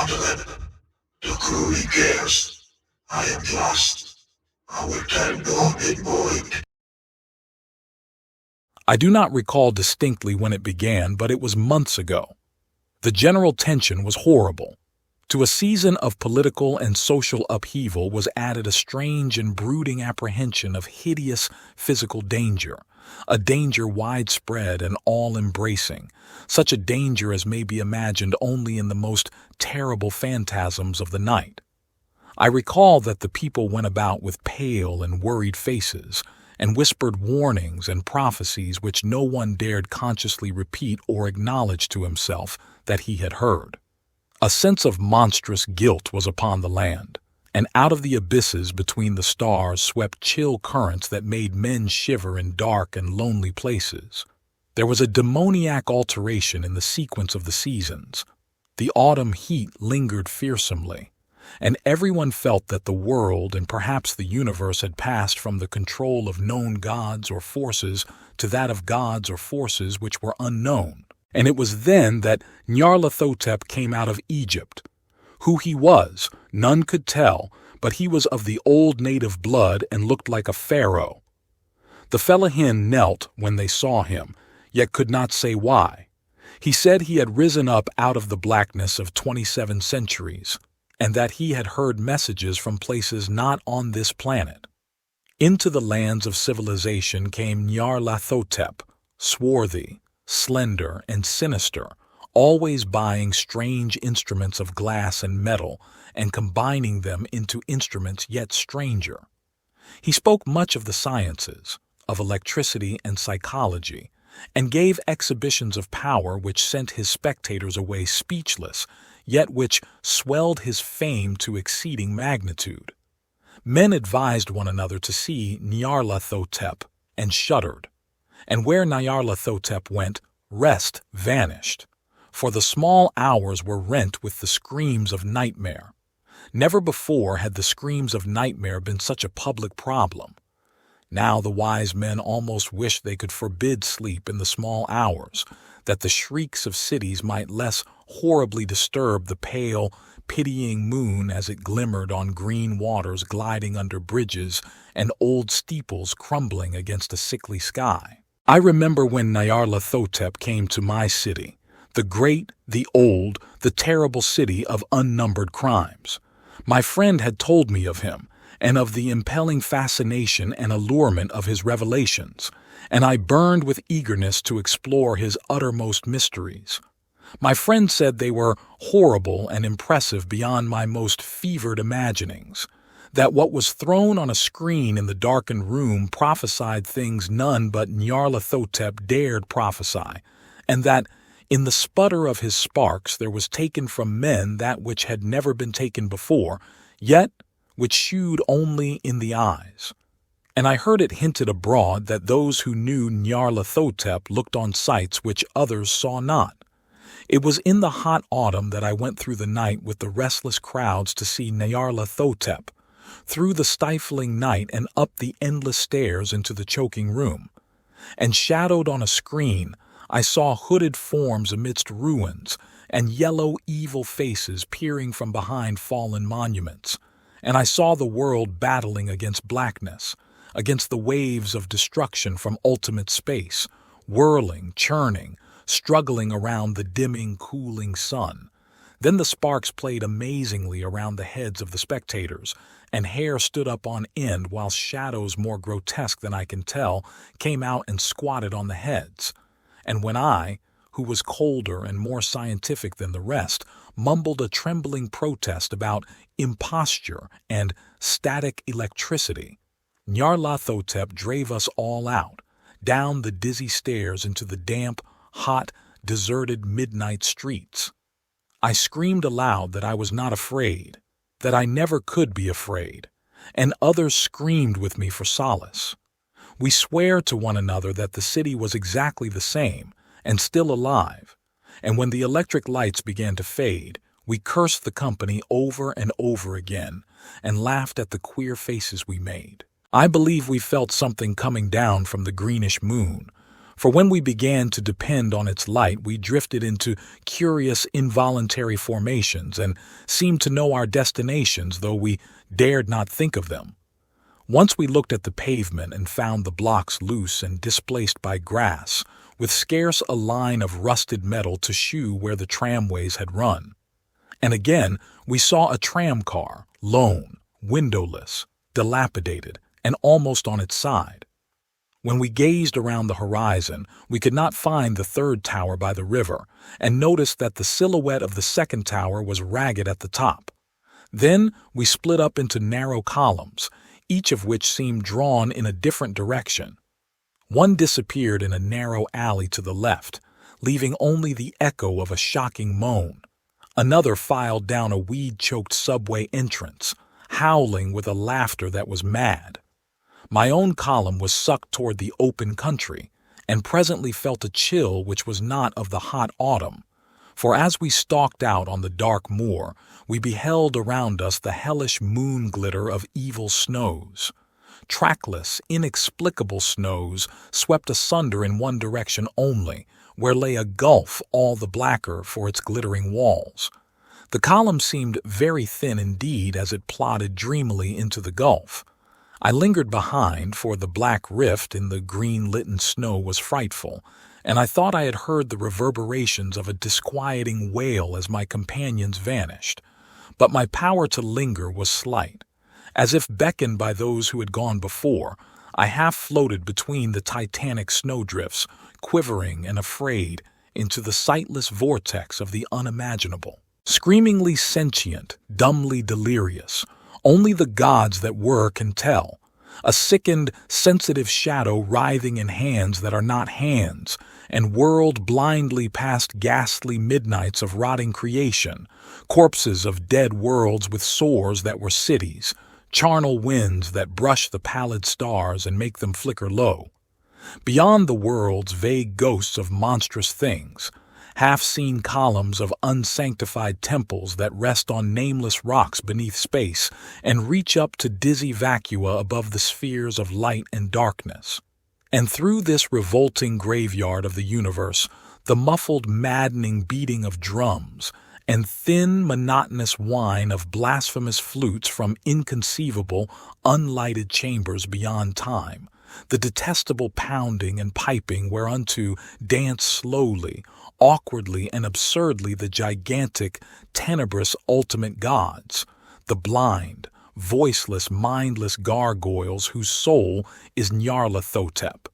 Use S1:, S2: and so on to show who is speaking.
S1: Nyarlathotep, the crew cares. I am lost. Our time gone void.
S2: I do not recall distinctly when it began, but it was months ago. The general tension was horrible. To a season of political and social upheaval was added a strange and brooding apprehension of hideous physical danger, a danger widespread and all-embracing, such a danger as may be imagined only in the most terrible phantasms of the night. I recall that the people went about with pale and worried faces, and whispered warnings and prophecies which no one dared consciously repeat or acknowledge to himself that he had heard. A sense of monstrous guilt was upon the land, and out of the abysses between the stars swept chill currents that made men shiver in dark and lonely places. There was a demoniac alteration in the sequence of the seasons. The autumn heat lingered fearsomely, and everyone felt that the world and perhaps the universe had passed from the control of known gods or forces to that of gods or forces which were unknown. And it was then that Nyarlathotep came out of Egypt. Who he was, none could tell, but he was of the old native blood and looked like a pharaoh. The fellahin knelt when they saw him, yet could not say why. He said he had risen up out of the blackness of 27 centuries, and that he had heard messages from places not on this planet. Into the lands of civilization came Nyarlathotep, swarthy, slender, and sinister, always buying strange instruments of glass and metal and combining them into instruments yet stranger. He spoke much of the sciences, of electricity and psychology, and gave exhibitions of power which sent his spectators away speechless, yet which swelled his fame to exceeding magnitude. Men advised one another to see Nyarlathotep, and shuddered. And where Nyarlathotep went, rest vanished, for the small hours were rent with the screams of nightmare. Never before had the screams of nightmare been such a public problem. Now the wise men almost wished they could forbid sleep in the small hours, that the shrieks of cities might less horribly disturb the pale, pitying moon as it glimmered on green waters gliding under bridges and old steeples crumbling against a sickly sky. I remember when Nyarlathotep came to my city, the great, the old, the terrible city of unnumbered crimes. My friend had told me of him, and of the impelling fascination and allurement of his revelations, and I burned with eagerness to explore his uttermost mysteries. My friend said they were horrible and impressive beyond my most fevered imaginings, that what was thrown on a screen in the darkened room prophesied things none but Nyarlathotep dared prophesy, and that in the sputter of his sparks there was taken from men that which had never been taken before, yet which shewed only in the eyes. And I heard it hinted abroad that those who knew Nyarlathotep looked on sights which others saw not. It was in the hot autumn that I went through the night with the restless crowds to see Nyarlathotep, through the stifling night and up the endless stairs into the choking room. And shadowed on a screen, I saw hooded forms amidst ruins, and yellow, evil faces peering from behind fallen monuments. And I saw the world battling against blackness, against the waves of destruction from ultimate space, whirling, churning, struggling around the dimming, cooling sun. Then the sparks played amazingly around the heads of the spectators, and hair stood up on end while shadows more grotesque than I can tell came out and squatted on the heads. And when I, who was colder and more scientific than the rest, mumbled a trembling protest about imposture and static electricity, Nyarlathotep drave us all out, down the dizzy stairs into the damp, hot, deserted midnight streets. I screamed aloud that I was not afraid, that I never could be afraid, and others screamed with me for solace. We swore to one another that the city was exactly the same, and still alive, and when the electric lights began to fade, we cursed the company over and over again, and laughed at the queer faces we made. I believe we felt something coming down from the greenish moon, For when we began to depend on its light, we drifted into curious involuntary formations and seemed to know our destinations, though we dared not think of them. Once we looked at the pavement and found the blocks loose and displaced by grass, with scarce a line of rusted metal to shew where the tramways had run. And again we saw a tramcar, lone, windowless, dilapidated, and almost on its side. When we gazed around the horizon, we could not find the third tower by the river, and noticed that the silhouette of the second tower was ragged at the top. Then we split up into narrow columns, each of which seemed drawn in a different direction. One disappeared in a narrow alley to the left, leaving only the echo of a shocking moan. Another filed down a weed-choked subway entrance, howling with a laughter that was mad. My own column was sucked toward the open country, and presently felt a chill which was not of the hot autumn. For as we stalked out on the dark moor, we beheld around us the hellish moon glitter of evil snows. Trackless, inexplicable snows swept asunder in one direction only, where lay a gulf all the blacker for its glittering walls. The column seemed very thin indeed as it plodded dreamily into the gulf. I lingered behind, for the black rift in the green-litten snow was frightful, and I thought I had heard the reverberations of a disquieting wail as my companions vanished. But my power to linger was slight. As if beckoned by those who had gone before, I half floated between the titanic snowdrifts, quivering and afraid, into the sightless vortex of the unimaginable. Screamingly sentient, dumbly delirious, only the gods that were can tell. A sickened, sensitive shadow writhing in hands that are not hands, and whirled blindly past ghastly midnights of rotting creation, corpses of dead worlds with sores that were cities, charnel winds that brush the pallid stars and make them flicker low. Beyond the worlds vague ghosts of monstrous things, half-seen columns of unsanctified temples that rest on nameless rocks beneath space and reach up to dizzy vacua above the spheres of light and darkness. And through this revolting graveyard of the universe, the muffled, maddening beating of drums and thin, monotonous whine of blasphemous flutes from inconceivable, unlighted chambers beyond time, the detestable pounding and piping whereunto dance slowly, awkwardly and absurdly the gigantic, tenebrous ultimate gods, the blind, voiceless, mindless gargoyles whose soul is Nyarlathotep.